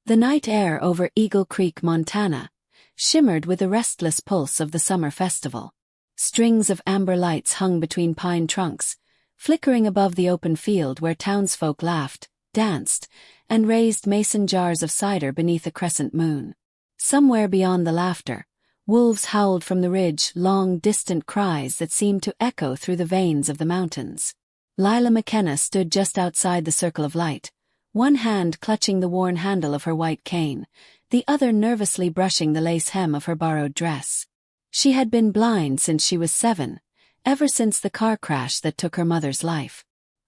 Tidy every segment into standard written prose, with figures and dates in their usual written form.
The night air over Eagle Creek, Montana, shimmered with the restless pulse of the summer festival. Strings of amber lights hung between pine trunks, flickering above the open field where townsfolk laughed, danced, and raised mason jars of cider beneath a crescent moon. Somewhere beyond the laughter, wolves howled from the ridge, long, distant cries that seemed to echo through the veins of the mountains. Lila McKenna stood just outside the circle of light, one hand clutching the worn handle of her white cane, the other nervously brushing the lace hem of her borrowed dress. She had been blind since she was 7, ever since the car crash that took her mother's life.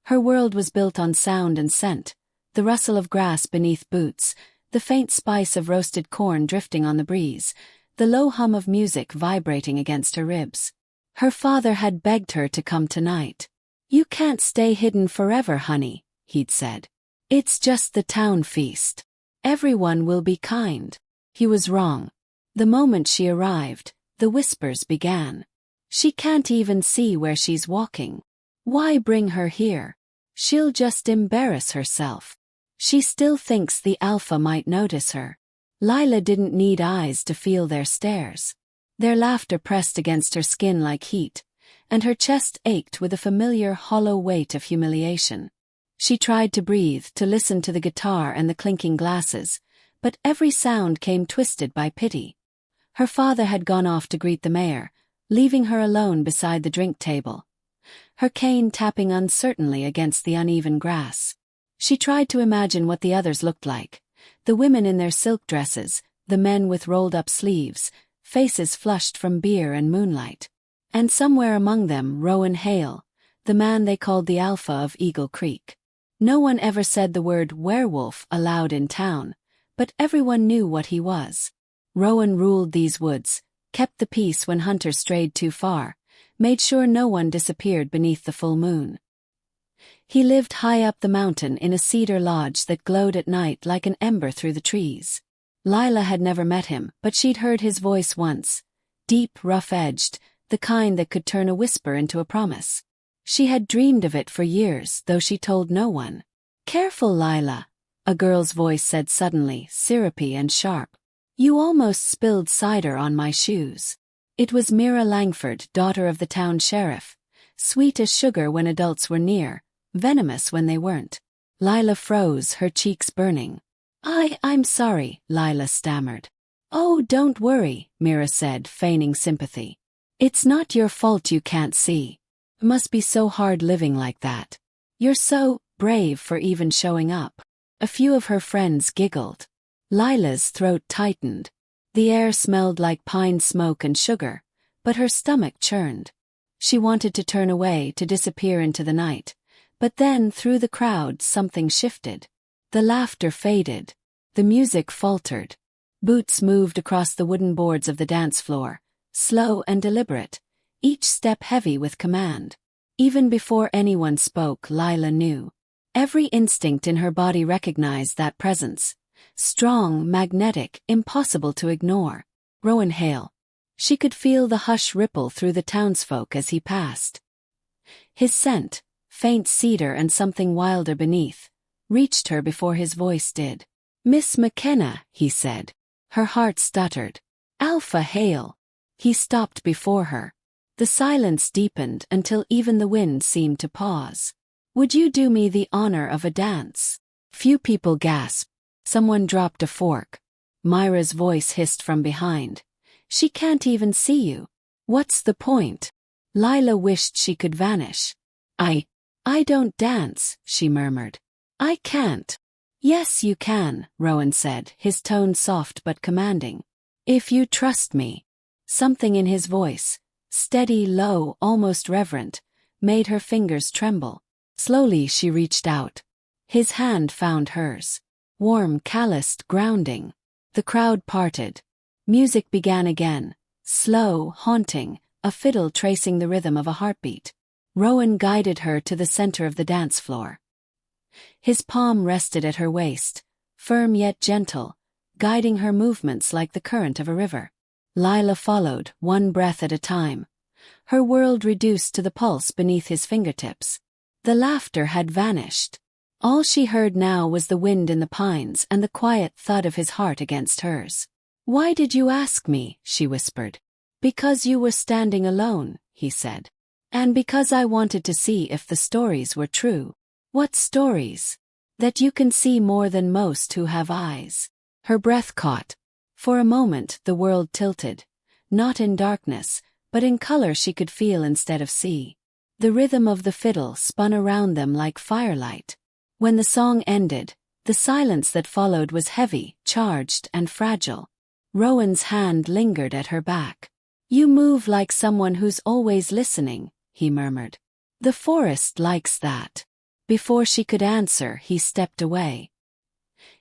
Her world was built on sound and scent, the rustle of grass beneath boots, the faint spice of roasted corn drifting on the breeze, the low hum of music vibrating against her ribs. Her father had begged her to come tonight. "You can't stay hidden forever, honey," he'd said. "It's just the town feast. Everyone will be kind." He was wrong. The moment she arrived, the whispers began. "She can't even see where she's walking. Why bring her here? She'll just embarrass herself. She still thinks the alpha might notice her." Lila didn't need eyes to feel their stares. Their laughter pressed against her skin like heat, and her chest ached with a familiar hollow weight of humiliation. She tried to breathe, to listen to the guitar and the clinking glasses, but every sound came twisted by pity. Her father had gone off to greet the mayor, leaving her alone beside the drink table, her cane tapping uncertainly against the uneven grass. She tried to imagine what the others looked like, the women in their silk dresses, the men with rolled-up sleeves, faces flushed from beer and moonlight. And somewhere among them Rowan Hale, the man they called the Alpha of Eagle Creek. No one ever said the word werewolf aloud in town, but everyone knew what he was. Rowan ruled these woods, kept the peace when hunters strayed too far, made sure no one disappeared beneath the full moon. He lived high up the mountain in a cedar lodge that glowed at night like an ember through the trees. Lila had never met him, but she'd heard his voice once, deep, rough-edged, the kind that could turn a whisper into a promise. She had dreamed of it for years, though she told no one. "Careful, Lila," a girl's voice said suddenly, syrupy and sharp. "You almost spilled cider on my shoes." It was Mira Langford, daughter of the town sheriff, sweet as sugar when adults were near, venomous when they weren't. Lila froze, her cheeks burning. I'm sorry," Lila stammered. "Oh, don't worry," Mira said, feigning sympathy. "It's not your fault you can't see. It must be so hard living like that. You're so brave for even showing up." A few of her friends giggled. Lila's throat tightened. The air smelled like pine smoke and sugar, but her stomach churned. She wanted to turn away, to disappear into the night, but then through the crowd something shifted. The laughter faded. The music faltered. Boots moved across the wooden boards of the dance floor, slow and deliberate, each step heavy with command. Even before anyone spoke, Lila knew. Every instinct in her body recognized that presence. Strong, magnetic, impossible to ignore. Rowan Hale. She could feel the hush ripple through the townsfolk as he passed. His scent, faint cedar and something wilder beneath, reached her before his voice did. "Miss McKenna," he said. Her heart stuttered. "Alpha Hale." He stopped before her. The silence deepened until even the wind seemed to pause. "Would you do me the honor of a dance?" Few people gasped. Someone dropped a fork. Myra's voice hissed from behind. "She can't even see you. What's the point?" Lila wished she could vanish. I don't dance," she murmured. "I can't." "Yes, you can," Rowan said, his tone soft but commanding. "If you trust me." Something in his voice, steady, low, almost reverent, made her fingers tremble. Slowly she reached out. His hand found hers. Warm, calloused, grounding. The crowd parted. Music began again, slow, haunting, a fiddle tracing the rhythm of a heartbeat. Rowan guided her to the center of the dance floor. His palm rested at her waist, firm yet gentle, guiding her movements like the current of a river. Lila followed, one breath at a time, her world reduced to the pulse beneath his fingertips. The laughter had vanished. All she heard now was the wind in the pines and the quiet thud of his heart against hers. "Why did you ask me?" she whispered. "Because you were standing alone," he said. "And because I wanted to see if the stories were true." "What stories?" "That you can see more than most who have eyes." Her breath caught. For a moment the world tilted, not in darkness, but in color she could feel instead of see. The rhythm of the fiddle spun around them like firelight. When the song ended, the silence that followed was heavy, charged, and fragile. Rowan's hand lingered at her back. "You move like someone who's always listening," he murmured. "The forest likes that." Before she could answer, he stepped away.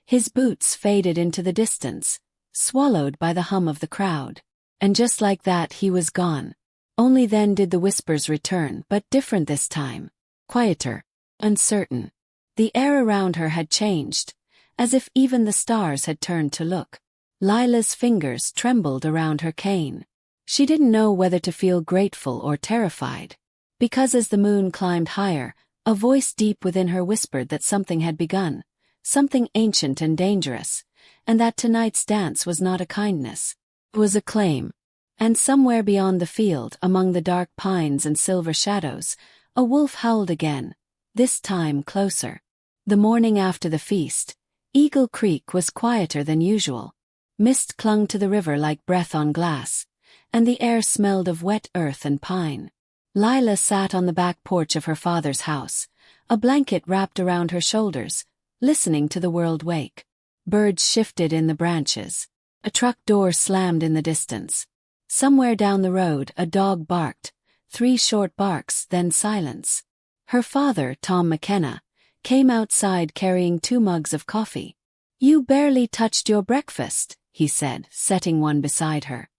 His boots faded into the distance, swallowed by the hum of the crowd. And just like that he was gone. Only then did the whispers return, but different this time. Quieter. Uncertain. The air around her had changed, as if even the stars had turned to look. Lila's fingers trembled around her cane. She didn't know whether to feel grateful or terrified. Because as the moon climbed higher, a voice deep within her whispered that something had begun, something ancient and dangerous, and that tonight's dance was not a kindness. It was a claim. And somewhere beyond the field, among the dark pines and silver shadows, a wolf howled again, this time closer. The morning after the feast, Eagle Creek was quieter than usual. Mist clung to the river like breath on glass, and the air smelled of wet earth and pine. Lila sat on the back porch of her father's house, a blanket wrapped around her shoulders, listening to the world wake. Birds shifted in the branches. A truck door slammed in the distance. Somewhere down the road a dog barked, 3 short barks, then silence. Her father, Tom McKenna, came outside carrying 2 mugs of coffee. "You barely touched your breakfast," he said, setting one beside her.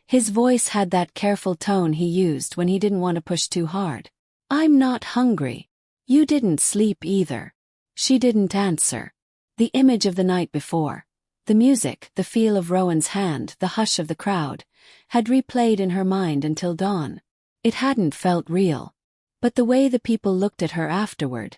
His voice had that careful tone he used when he didn't want to push too hard. "I'm not hungry." "You didn't sleep either." She didn't answer. The image of the night before, the music, the feel of Rowan's hand, the hush of the crowd, had replayed in her mind until dawn. It hadn't felt real. But the way the people looked at her afterward,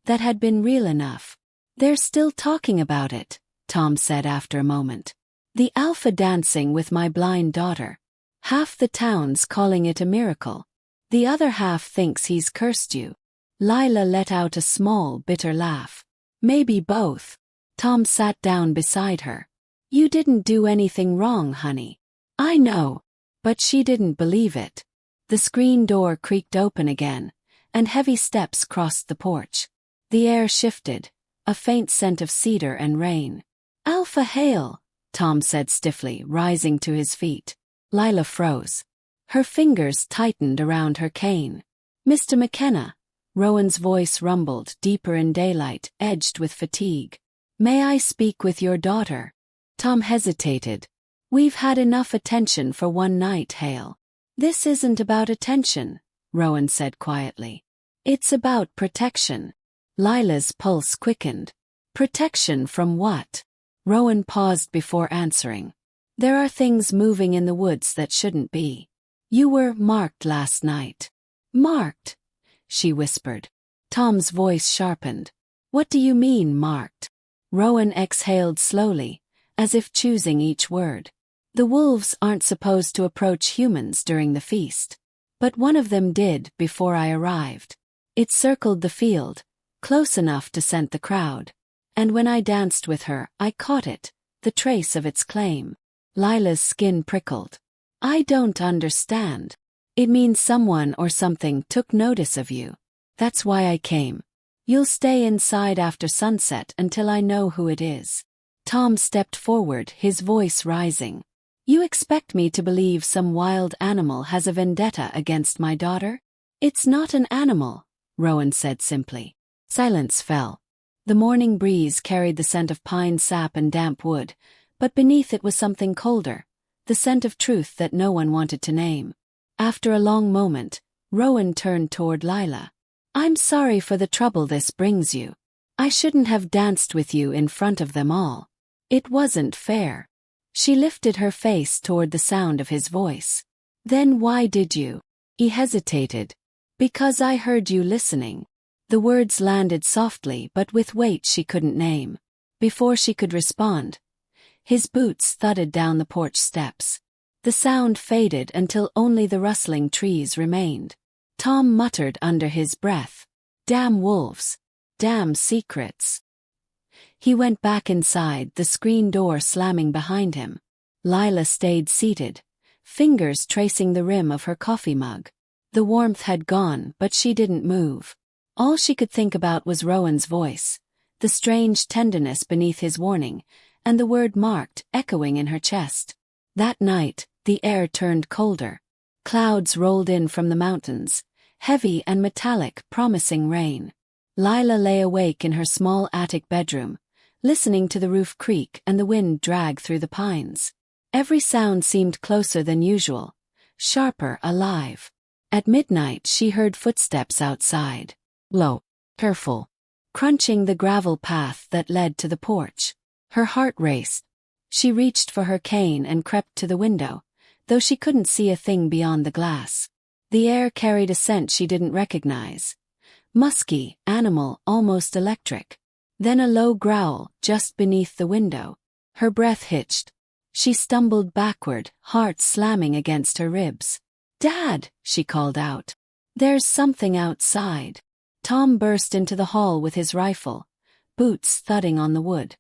that had been real enough. "They're still talking about it," Tom said after a moment. "The alpha dancing with my blind daughter. Half the town's calling it a miracle. The other half thinks he's cursed you." Lila let out a small, bitter laugh. "Maybe both." Tom sat down beside her. "You didn't do anything wrong, honey." "I know." But she didn't believe it. The screen door creaked open again, and heavy steps crossed the porch. The air shifted, a faint scent of cedar and rain. "Alpha hail," Tom said stiffly, rising to his feet. Lila froze. Her fingers tightened around her cane. "Mr. McKenna," Rowan's voice rumbled, deeper in daylight, edged with fatigue. "May I speak with your daughter?" Tom hesitated. "We've had enough attention for one night, Hale." "This isn't about attention," Rowan said quietly. "It's about protection." Lila's pulse quickened. "Protection from what?" Rowan paused before answering. "There are things moving in the woods that shouldn't be. You were marked last night." "Marked?" she whispered. Tom's voice sharpened. "What do you mean, marked?" Rowan exhaled slowly, as if choosing each word. "The wolves aren't supposed to approach humans during the feast. But one of them did before I arrived. It circled the field, close enough to scent the crowd. And when I danced with her, I caught it, the trace of its claim." Lila's skin prickled. "I don't understand." "It means someone or something took notice of you. That's why I came. You'll stay inside after sunset until I know who it is." Tom stepped forward, his voice rising. "You expect me to believe some wild animal has a vendetta against my daughter?" "It's not an animal," Rowan said simply. Silence fell. The morning breeze carried the scent of pine sap and damp wood, but beneath it was something colder, the scent of truth that no one wanted to name. After a long moment, Rowan turned toward Lila. "I'm sorry for the trouble this brings you. I shouldn't have danced with you in front of them all. It wasn't fair." She lifted her face toward the sound of his voice. "Then why did you?" He hesitated. "Because I heard you listening." The words landed softly but with weight she couldn't name. Before she could respond, his boots thudded down the porch steps. The sound faded until only the rustling trees remained. Tom muttered under his breath, "Damn wolves. Damn secrets." He went back inside, the screen door slamming behind him. Lila stayed seated, fingers tracing the rim of her coffee mug. The warmth had gone, but she didn't move. All she could think about was Rowan's voice, the strange tenderness beneath his warning, and the word marked echoing in her chest. That night, the air turned colder. Clouds rolled in from the mountains, heavy and metallic, promising rain. Lila lay awake in her small attic bedroom, listening to the roof creak and the wind drag through the pines. Every sound seemed closer than usual, sharper, alive. At midnight she heard footsteps outside. Low, careful, crunching the gravel path that led to the porch. Her heart raced. She reached for her cane and crept to the window, though she couldn't see a thing beyond the glass. The air carried a scent she didn't recognize. Musky, animal, almost electric. Then a low growl, just beneath the window. Her breath hitched. She stumbled backward, heart slamming against her ribs. "Dad!" she called out. "There's something outside." Tom burst into the hall with his rifle, boots thudding on the wood.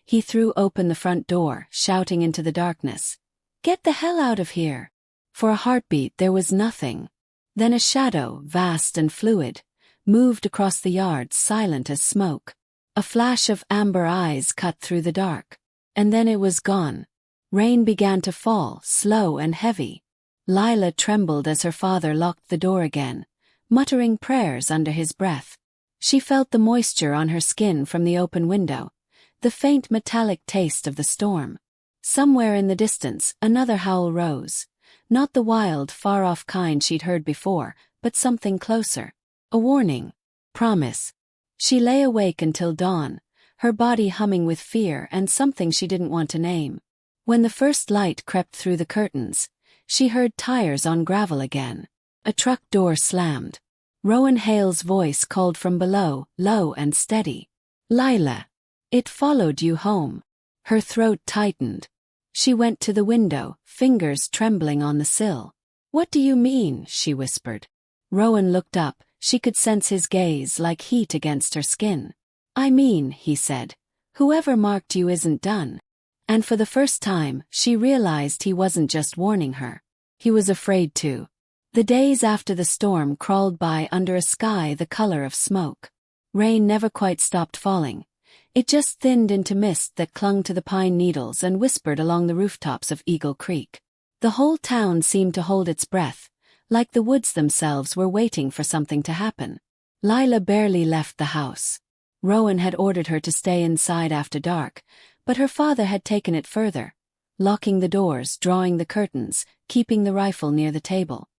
He threw open the front door, shouting into the darkness, "Get the hell out of here!" For a heartbeat there was nothing. Then a shadow, vast and fluid, moved across the yard, silent as smoke. A flash of amber eyes cut through the dark. And then it was gone. Rain began to fall, slow and heavy. Lila trembled as her father locked the door again, muttering prayers under his breath. She felt the moisture on her skin from the open window, the faint metallic taste of the storm. Somewhere in the distance, another howl rose. Not the wild, far-off kind she'd heard before, but something closer. A warning. Promise. She lay awake until dawn, her body humming with fear and something she didn't want to name. When the first light crept through the curtains, she heard tires on gravel again. A truck door slammed. Rowan Hale's voice called from below, low and steady. "Lila. It followed you home." Her throat tightened. She went to the window, fingers trembling on the sill. "What do you mean?" she whispered. Rowan looked up. She could sense his gaze like heat against her skin. "I mean," he said, "whoever marked you isn't done." And for the first time, she realized he wasn't just warning her. He was afraid too. The days after the storm crawled by under a sky the color of smoke. Rain never quite stopped falling. It just thinned into mist that clung to the pine needles and whispered along the rooftops of Eagle Creek. The whole town seemed to hold its breath, like the woods themselves were waiting for something to happen. Lila barely left the house. Rowan had ordered her to stay inside after dark, but her father had taken it further, locking the doors, drawing the curtains, keeping the rifle near the table.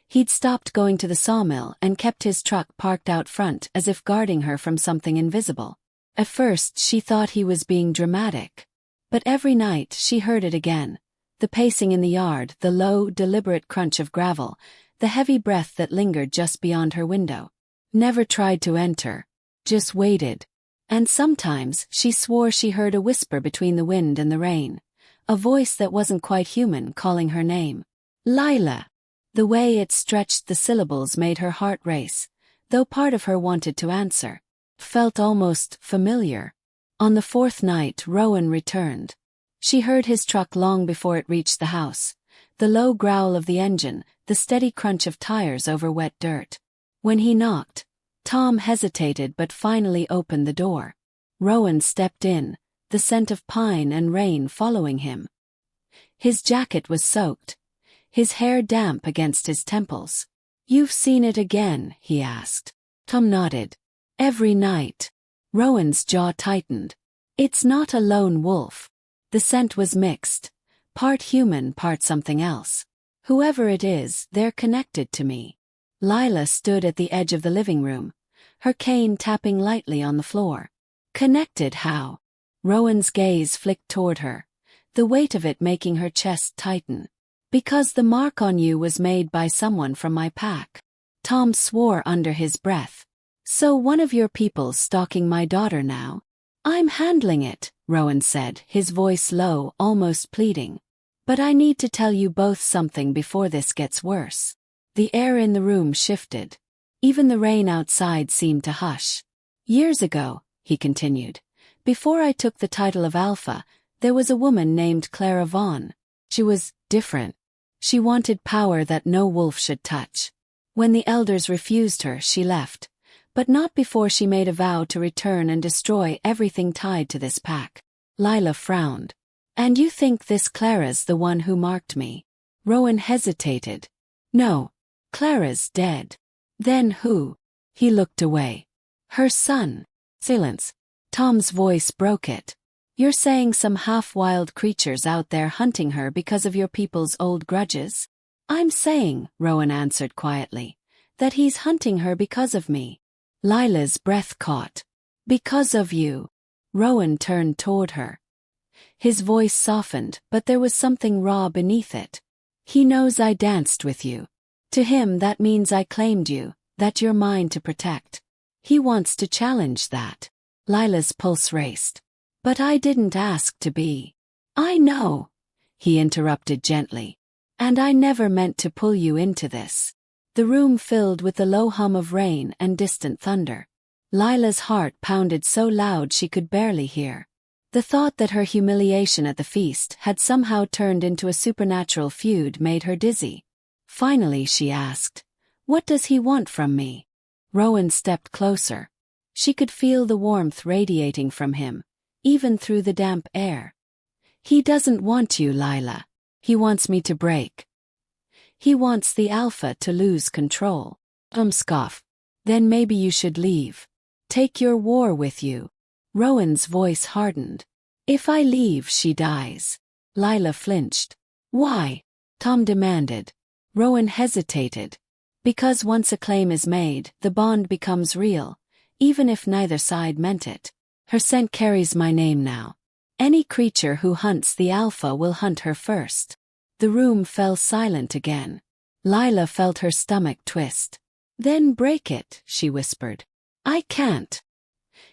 He'd stopped going to the sawmill and kept his truck parked out front as if guarding her from something invisible. At first she thought he was being dramatic. But every night she heard it again. The pacing in the yard, the low, deliberate crunch of gravel, the heavy breath that lingered just beyond her window. Never tried to enter. Just waited. And sometimes she swore she heard a whisper between the wind and the rain. A voice that wasn't quite human calling her name. "Lila." The way it stretched the syllables made her heart race, though part of her wanted to answer. Felt almost familiar. On the fourth night, Rowan returned. She heard his truck long before it reached the house. The low growl of the engine, the steady crunch of tires over wet dirt. When he knocked, Tom hesitated but finally opened the door. Rowan stepped in, the scent of pine and rain following him. His jacket was soaked, his hair damp against his temples. "You've seen it again?" he asked. Tom nodded. "Every night." Rowan's jaw tightened. "It's not a lone wolf." The scent was mixed, part human, part something else. "Whoever it is, they're connected to me." Lila stood at the edge of the living room, her cane tapping lightly on the floor. "Connected how?" Rowan's gaze flicked toward her, the weight of it making her chest tighten. "Because the mark on you was made by someone from my pack." Tom swore under his breath. So one of your people's stalking my daughter now? I'm handling it, Rowan said, his voice low, almost pleading. But I need to tell you both something before this gets worse. The air in the room shifted. Even the rain outside seemed to hush. Years ago, he continued, before I took the title of Alpha, there was a woman named Clara Vaughn. She was different. She wanted power that no wolf should touch. When the elders refused her, she left. But not before she made a vow to return and destroy everything tied to this pack. Lila frowned. And you think this Clara's the one who marked me? Rowan hesitated. No. Clara's dead. Then who? He looked away. Her son. Silence. Tom's voice broke it. You're saying some half-wild creature's out there hunting her because of your people's old grudges? I'm saying, Rowan answered quietly, that he's hunting her because of me. Lila's breath caught. Because of you. Rowan turned toward her. His voice softened, but there was something raw beneath it. He knows I danced with you. To him that means I claimed you, that you're mine to protect. He wants to challenge that. Lila's pulse raced. But I didn't ask to be. I know, he interrupted gently. And I never meant to pull you into this. The room filled with the low hum of rain and distant thunder. Lila's heart pounded so loud she could barely hear. The thought that her humiliation at the feast had somehow turned into a supernatural feud made her dizzy. Finally she asked, "What does he want from me?" Rowan stepped closer. She could feel the warmth radiating from him, even through the damp air. "He doesn't want you, Lila. He wants me to break. He wants the Alpha to lose control." Scoff. "Then maybe you should leave. Take your war with you." Rowan's voice hardened. "If I leave, she dies." Lila flinched. "Why?" Tom demanded. Rowan hesitated. "Because once a claim is made, the bond becomes real, even if neither side meant it. Her scent carries my name now. Any creature who hunts the Alpha will hunt her first." The room fell silent again. Lila felt her stomach twist. "Then break it," she whispered. "I can't."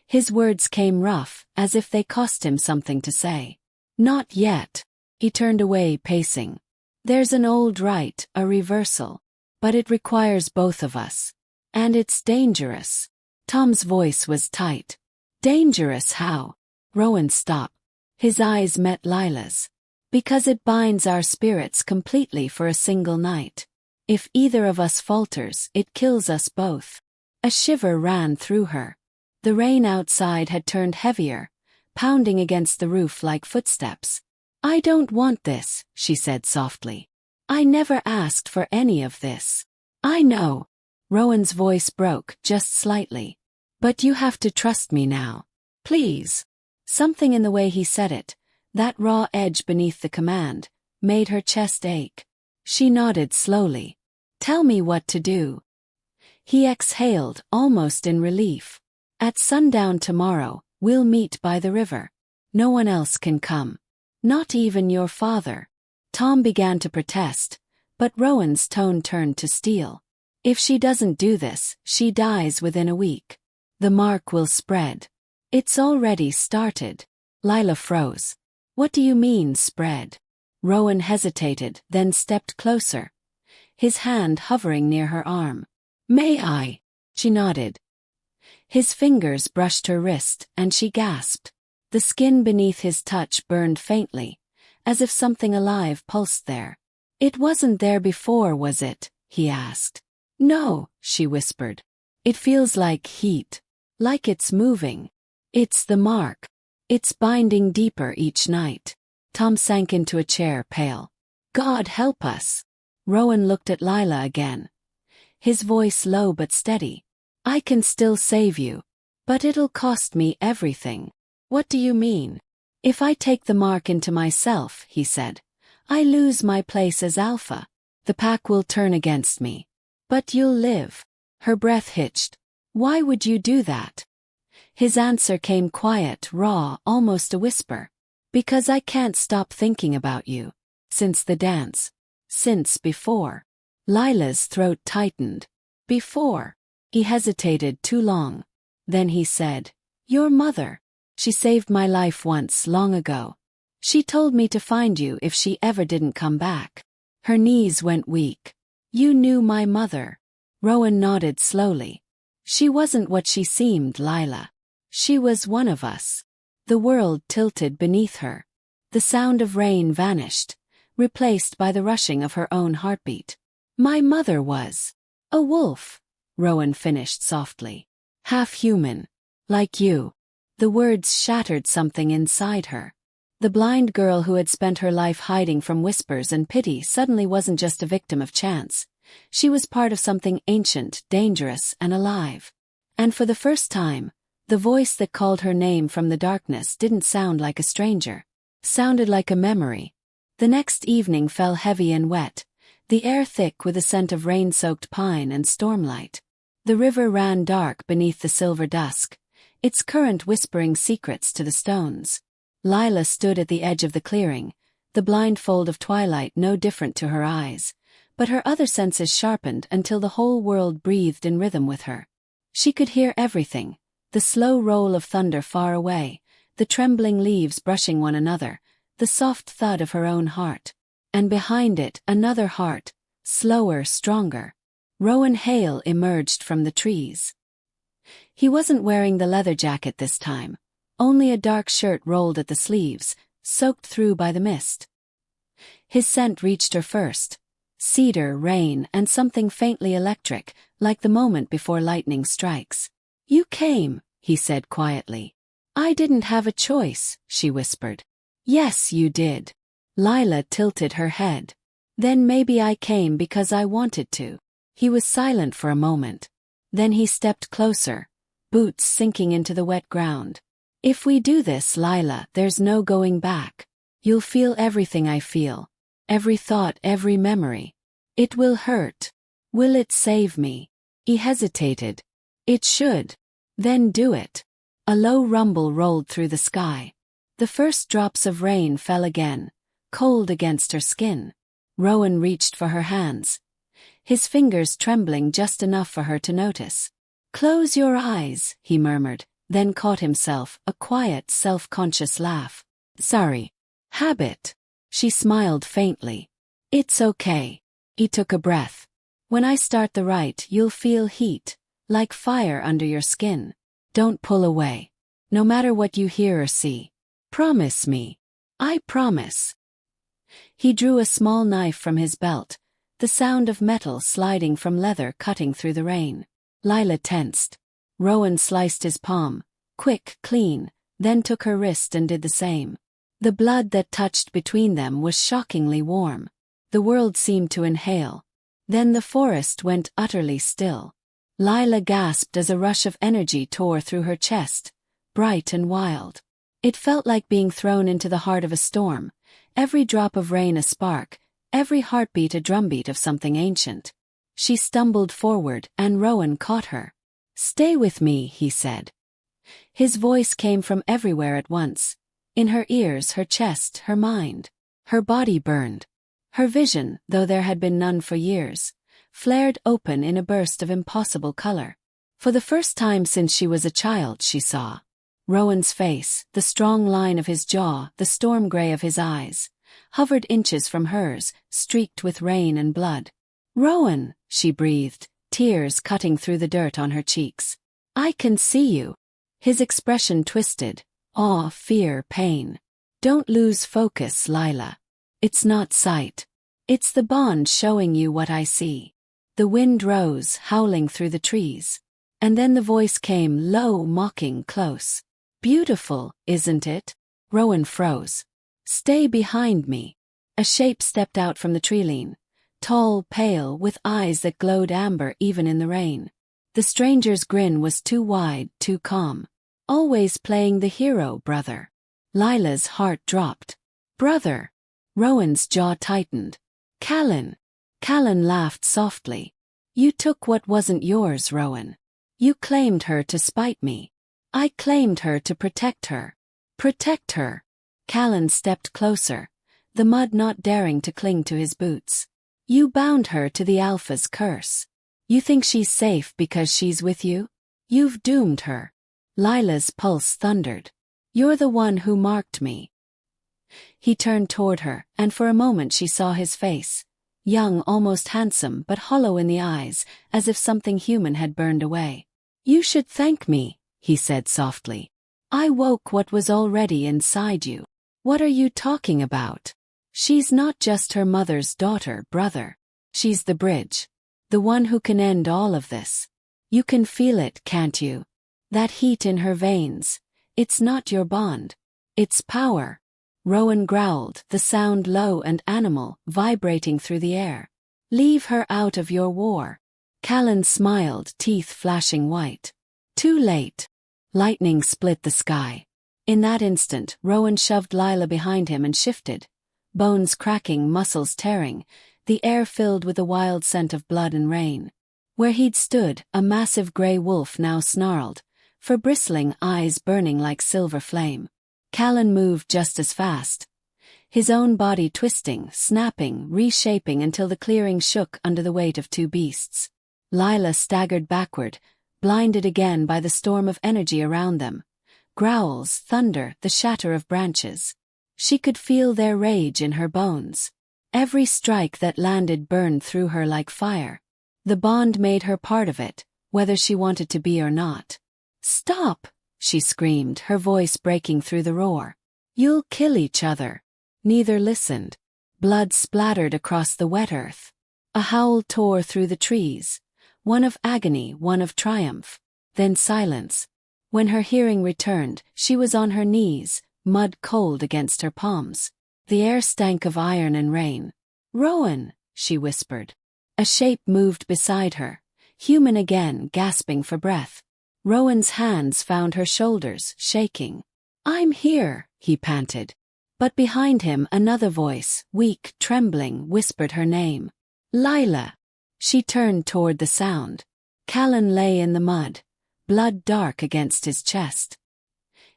His words came rough, as if they cost him something to say. "Not yet." He turned away, pacing. "There's an old right, a reversal. But it requires both of us. And it's dangerous." Tom's voice was tight. "Dangerous how?" Rowan stopped. His eyes met Lila's. "Because it binds our spirits completely for a single night. If either of us falters, it kills us both." A shiver ran through her. The rain outside had turned heavier, pounding against the roof like footsteps. "I don't want this," she said softly. "I never asked for any of this." "I know." Rowan's voice broke, just slightly. "But you have to trust me now. Please." Something in the way he said it, that raw edge beneath the command, made her chest ache. She nodded slowly. "Tell me what to do." He exhaled, almost in relief. "At sundown tomorrow, we'll meet by the river. No one else can come. Not even your father." Tom began to protest, but Rowan's tone turned to steel. "If she doesn't do this, she dies within a week. The mark will spread. It's already started." Lila froze. "What do you mean, spread?" Rowan hesitated, then stepped closer, his hand hovering near her arm. "May I?" She nodded. His fingers brushed her wrist, and she gasped. The skin beneath his touch burned faintly, as if something alive pulsed there. "It wasn't there before, was it?" he asked. "No," she whispered. "It feels like heat. Like it's moving. It's the mark. It's binding deeper each night." Tom sank into a chair, pale. "God help us." Rowan looked at Lila again. His voice low but steady. "I can still save you. But it'll cost me everything." "What do you mean?" "If I take the mark into myself," he said, "I lose my place as Alpha. The pack will turn against me. But you'll live." Her breath hitched. "Why would you do that?" His answer came quiet, raw, almost a whisper. "Because I can't stop thinking about you. Since the dance. Since before." Lila's throat tightened. Before. He hesitated too long. Then he said, "Your mother. She saved my life once, long ago. She told me to find you if she ever didn't come back." Her knees went weak. "You knew my mother?" Rowan nodded slowly. "She wasn't what she seemed, Lila. She was one of us." The world tilted beneath her. The sound of rain vanished, replaced by the rushing of her own heartbeat. "My mother was a wolf," Rowan finished softly. "Half human. Like you." The words shattered something inside her. The blind girl who had spent her life hiding from whispers and pity suddenly wasn't just a victim of chance. She was part of something ancient, dangerous, and alive. And for the first time, the voice that called her name from the darkness didn't sound like a stranger. Sounded like a memory. The next evening fell heavy and wet, the air thick with a scent of rain-soaked pine and stormlight. The river ran dark beneath the silver dusk, its current whispering secrets to the stones. Lila stood at the edge of the clearing, the blindfold of twilight no different to her eyes, but her other senses sharpened until the whole world breathed in rhythm with her. She could hear everything, the slow roll of thunder far away, the trembling leaves brushing one another, the soft thud of her own heart. And behind it, another heart, slower, stronger. Rowan Hale emerged from the trees. He wasn't wearing the leather jacket this time, only a dark shirt rolled at the sleeves, soaked through by the mist. His scent reached her first. Cedar, rain, and something faintly electric, like the moment before lightning strikes. "You came," he said quietly. "I didn't have a choice," she whispered. "Yes, you did." Lila tilted her head. "Then maybe I came because I wanted to." He was silent for a moment. Then he stepped closer, boots sinking into the wet ground. "If we do this, Lila, there's no going back. You'll feel everything I feel. Every thought, every memory. It will hurt. Will it save me?" He hesitated. "It should." "Then do it." A low rumble rolled through the sky. The first drops of rain fell again, cold against her skin. Rowan reached for her hands, his fingers trembling just enough for her to notice. "Close your eyes," he murmured, then caught himself, a quiet, self-conscious laugh. "Sorry. Habit." She smiled faintly. "It's okay." He took a breath. "When I start the right, you'll feel heat, like fire under your skin. Don't pull away. No matter what you hear or see. Promise me." "I promise." He drew a small knife from his belt, the sound of metal sliding from leather cutting through the rain. Lila tensed. Rowan sliced his palm, quick, clean, then took her wrist and did the same. The blood that touched between them was shockingly warm. The world seemed to inhale. Then the forest went utterly still. Lila gasped as a rush of energy tore through her chest, bright and wild. It felt like being thrown into the heart of a storm, every drop of rain a spark, every heartbeat a drumbeat of something ancient. She stumbled forward, and Rowan caught her. "Stay with me," he said. His voice came from everywhere at once. In her ears, her chest, her mind. Her body burned. Her vision, though there had been none for years, flared open in a burst of impossible color. For the first time since she was a child, she saw Rowan's face, the strong line of his jaw, the storm gray of his eyes, hovered inches from hers, streaked with rain and blood. "Rowan," she breathed, tears cutting through the dirt on her cheeks. "I can see you." His expression twisted, awe, fear, pain. "Don't lose focus, Lila. It's not sight. It's the bond showing you what I see." The wind rose, howling through the trees. And then the voice came, low, mocking, close. "Beautiful, isn't it?" Rowan froze. "Stay behind me." A shape stepped out from the treeline, tall, pale, with eyes that glowed amber even in the rain. The stranger's grin was too wide, too calm. "Always playing the hero, brother." Lila's heart dropped. "Brother." Rowan's jaw tightened. "Callan." Callan laughed softly. "You took what wasn't yours, Rowan. You claimed her to spite me. I claimed her to protect her." "Protect her." Callan stepped closer, the mud not daring to cling to his boots. "You bound her to the Alpha's curse. You think she's safe because she's with you? You've doomed her. Lila's pulse thundered. You're the one who marked me. He turned toward her, and for a moment she saw his face. Young, almost handsome, but hollow in the eyes, as if something human had burned away. You should thank me, he said softly. I woke what was already inside you. What are you talking about? She's not just her mother's daughter, brother. She's the bridge. The one who can end all of this. You can feel it, can't you? That heat in her veins. It's not your bond. It's power. Rowan growled, the sound low and animal, vibrating through the air. Leave her out of your war. Callan smiled, teeth flashing white. Too late. Lightning split the sky. In that instant, Rowan shoved Lila behind him and shifted. Bones cracking, muscles tearing, the air filled with a wild scent of blood and rain. Where he'd stood, a massive grey wolf now snarled, for bristling eyes burning like silver flame. Callan moved just as fast. His own body twisting, snapping, reshaping until the clearing shook under the weight of two beasts. Lila staggered backward, blinded again by the storm of energy around them. Growls, thunder, the shatter of branches. She could feel their rage in her bones. Every strike that landed burned through her like fire. The bond made her part of it, whether she wanted to be or not. Stop! She screamed, her voice breaking through the roar. You'll kill each other. Neither listened. Blood splattered across the wet earth. A howl tore through the trees. One of agony, one of triumph. Then silence. When her hearing returned, she was on her knees, mud cold against her palms. The air stank of iron and rain. Rowan, she whispered. A shape moved beside her, human again, gasping for breath. Rowan's hands found her shoulders, shaking. I'm here, he panted. But behind him another voice, weak, trembling, whispered her name. Lila. She turned toward the sound. Callan lay in the mud, blood dark against his chest.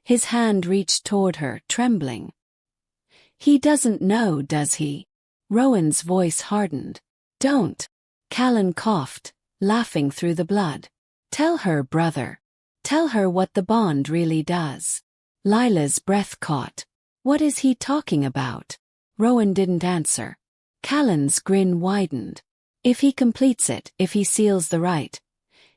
His hand reached toward her, trembling. He doesn't know, does he? Rowan's voice hardened. Don't. Callan coughed, laughing through the blood. Tell her, brother. Tell her what the bond really does. Lila's breath caught. What is he talking about? Rowan didn't answer. Callan's grin widened. If he completes it, if he seals the rite,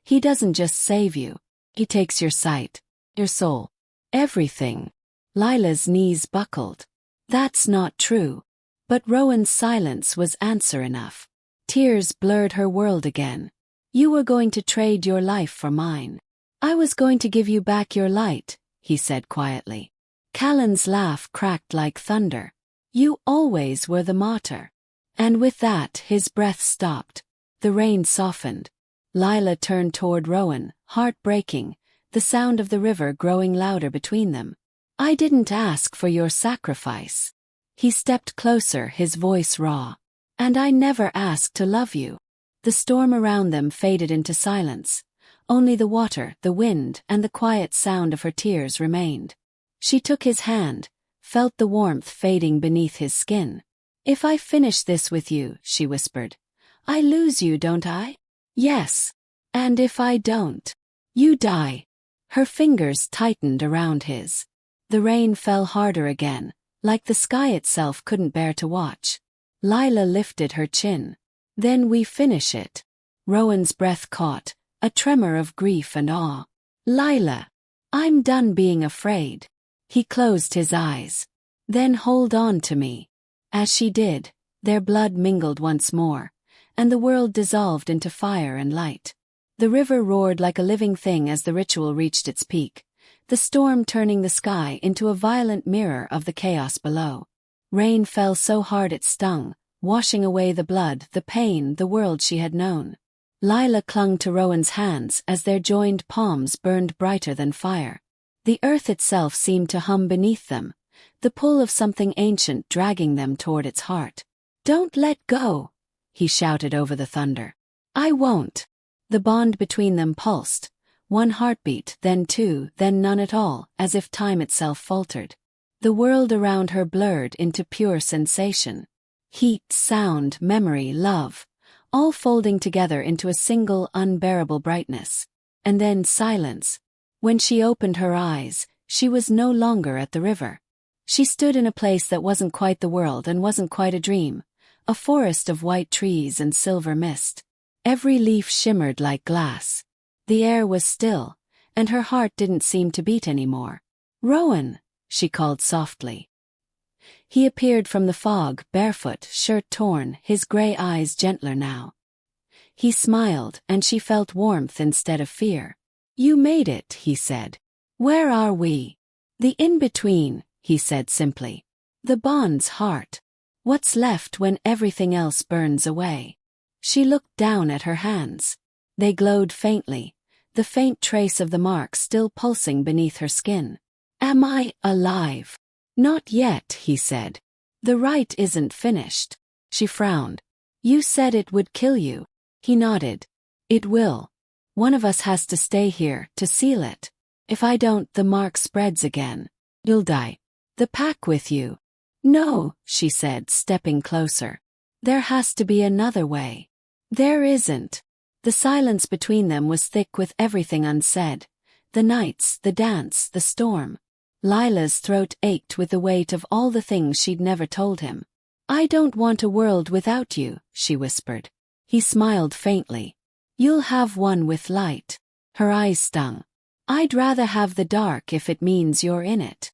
he doesn't just save you. He takes your sight, your soul, everything. Lila's knees buckled. That's not true. But Rowan's silence was answer enough. Tears blurred her world again. You were going to trade your life for mine. I was going to give you back your light, he said quietly. Callan's laugh cracked like thunder. You always were the martyr. And with that, his breath stopped. The rain softened. Lila turned toward Rowan, heart breaking, the sound of the river growing louder between them. I didn't ask for your sacrifice. He stepped closer, his voice raw. And I never asked to love you. The storm around them faded into silence. Only the water, the wind, and the quiet sound of her tears remained. She took his hand, felt the warmth fading beneath his skin. If I finish this with you, she whispered, I lose you, don't I? Yes. And if I don't, you die. Her fingers tightened around his. The rain fell harder again, like the sky itself couldn't bear to watch. Lila lifted her chin. Then we finish it. Rowan's breath caught, a tremor of grief and awe. Lila, I'm done being afraid. He closed his eyes. Then hold on to me. As she did, their blood mingled once more, and the world dissolved into fire and light. The river roared like a living thing as the ritual reached its peak, the storm turning the sky into a violent mirror of the chaos below. Rain fell so hard it stung, washing away the blood, the pain, the world she had known. Lila clung to Rowan's hands as their joined palms burned brighter than fire. The earth itself seemed to hum beneath them, the pull of something ancient dragging them toward its heart. Don't let go, he shouted over the thunder. I won't. The bond between them pulsed, one heartbeat, then two, then none at all, as if time itself faltered. The world around her blurred into pure sensation. Heat, sound, memory, love, all folding together into a single unbearable brightness. And then silence. When she opened her eyes, she was no longer at the river. She stood in a place that wasn't quite the world and wasn't quite a dream, a forest of white trees and silver mist. Every leaf shimmered like glass. The air was still, and her heart didn't seem to beat anymore. "Rowan," she called softly. He appeared from the fog, barefoot, shirt torn, his gray eyes gentler now. He smiled, and she felt warmth instead of fear. "You made it," he said. "Where are we?" "The in-between," he said simply. "The bond's heart. What's left when everything else burns away?" She looked down at her hands. They glowed faintly, the faint trace of the mark still pulsing beneath her skin. "Am I alive?" "Not yet," he said. "The rite isn't finished." She frowned. "You said it would kill you." He nodded. "It will. One of us has to stay here to seal it. If I don't, the mark spreads again. You'll die. The pack with you." "No," she said, stepping closer. "There has to be another way." "There isn't." The silence between them was thick with everything unsaid. The nights, the dance, the storm. Lila's throat ached with the weight of all the things she'd never told him. "I don't want a world without you," she whispered. He smiled faintly. "You'll have one with light." Her eyes stung. "I'd rather have the dark if it means you're in it."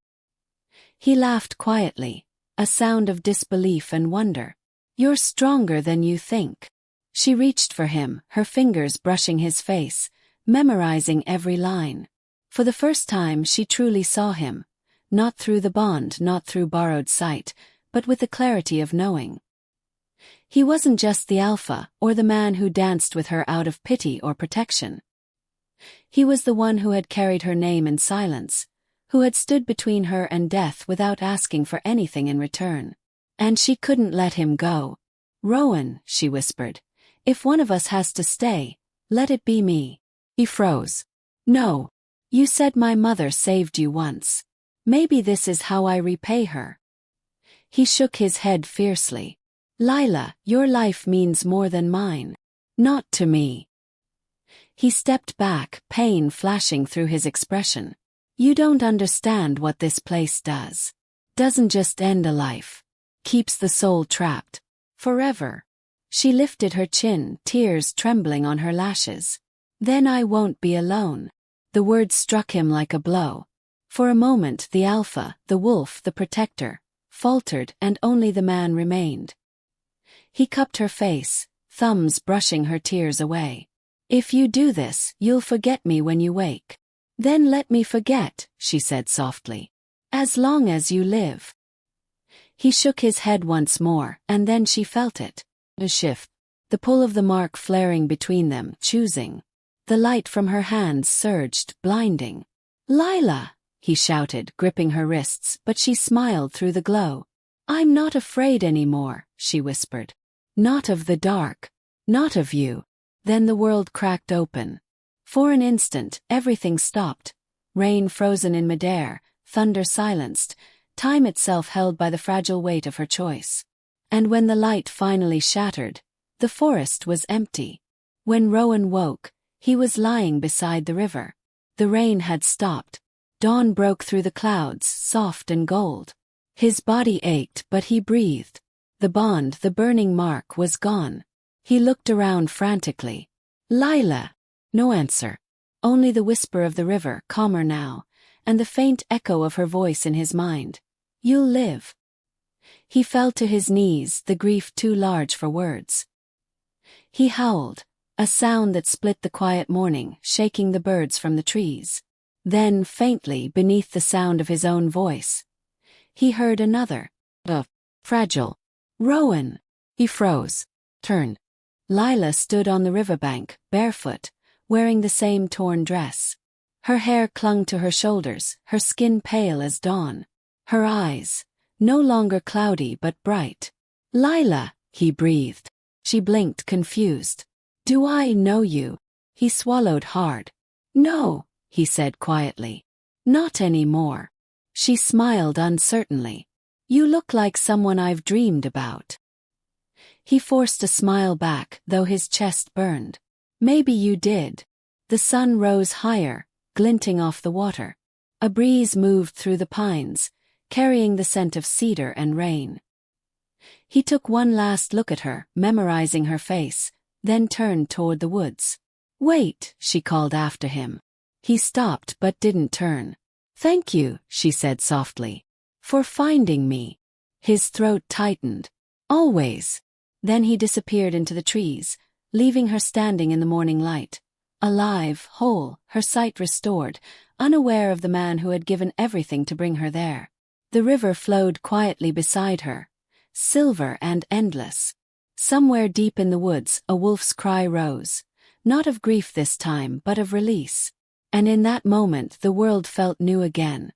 He laughed quietly, a sound of disbelief and wonder. "You're stronger than you think." She reached for him, her fingers brushing his face, memorizing every line. For the first time she truly saw him, not through the bond, not through borrowed sight, but with the clarity of knowing. He wasn't just the alpha, or the man who danced with her out of pity or protection. He was the one who had carried her name in silence, who had stood between her and death without asking for anything in return. And she couldn't let him go. "Rowan," she whispered, "if one of us has to stay, let it be me." He froze. "No. You said my mother saved you once. Maybe this is how I repay her." He shook his head fiercely. "Lila, your life means more than mine. Not to me." He stepped back, pain flashing through his expression. "You don't understand what this place does. Doesn't just end a life. Keeps the soul trapped. Forever." She lifted her chin, tears trembling on her lashes. "Then I won't be alone." The word struck him like a blow. For a moment the alpha, the wolf, the protector, faltered and only the man remained. He cupped her face, thumbs brushing her tears away. "If you do this, you'll forget me when you wake." "Then let me forget," she said softly. "As long as you live." He shook his head once more, and then she felt it. A shift. The pull of the mark flaring between them, choosing. The light from her hands surged, blinding. "Lila!" he shouted, gripping her wrists, but she smiled through the glow. "I'm not afraid anymore," she whispered. "Not of the dark. Not of you." Then the world cracked open. For an instant, everything stopped. Rain frozen in midair, thunder silenced, time itself held by the fragile weight of her choice. And when the light finally shattered, the forest was empty. When Rowan woke, he was lying beside the river. The rain had stopped. Dawn broke through the clouds, soft and gold. His body ached, but he breathed. The bond, the burning mark, was gone. He looked around frantically. "Lila!" No answer. Only the whisper of the river, calmer now, and the faint echo of her voice in his mind. "You'll live." He fell to his knees, the grief too large for words. He howled, a sound that split the quiet morning, shaking the birds from the trees. Then, faintly, beneath the sound of his own voice, he heard another. Fragile. "Rowan!" He froze, turned. Lila stood on the riverbank, barefoot, wearing the same torn dress. Her hair clung to her shoulders, her skin pale as dawn. Her eyes, no longer cloudy but bright. "Lila!" he breathed. She blinked, confused. "Do I know you?" He swallowed hard. "No," he said quietly. "Not anymore." She smiled uncertainly. "You look like someone I've dreamed about." He forced a smile back, though his chest burned. Maybe you did. The sun rose higher, glinting off the water. A breeze moved through the pines, carrying the scent of cedar and rain. He took one last look at her, memorizing her face, then turned toward the woods. Wait, she called after him. He stopped but didn't turn. Thank you, she said softly. For finding me. His throat tightened. Always. Then he disappeared into the trees, leaving her standing in the morning light. Alive, whole, her sight restored, unaware of the man who had given everything to bring her there. The river flowed quietly beside her, silver and endless. Somewhere deep in the woods, a wolf's cry rose, not of grief this time but of release. And in that moment the world felt new again.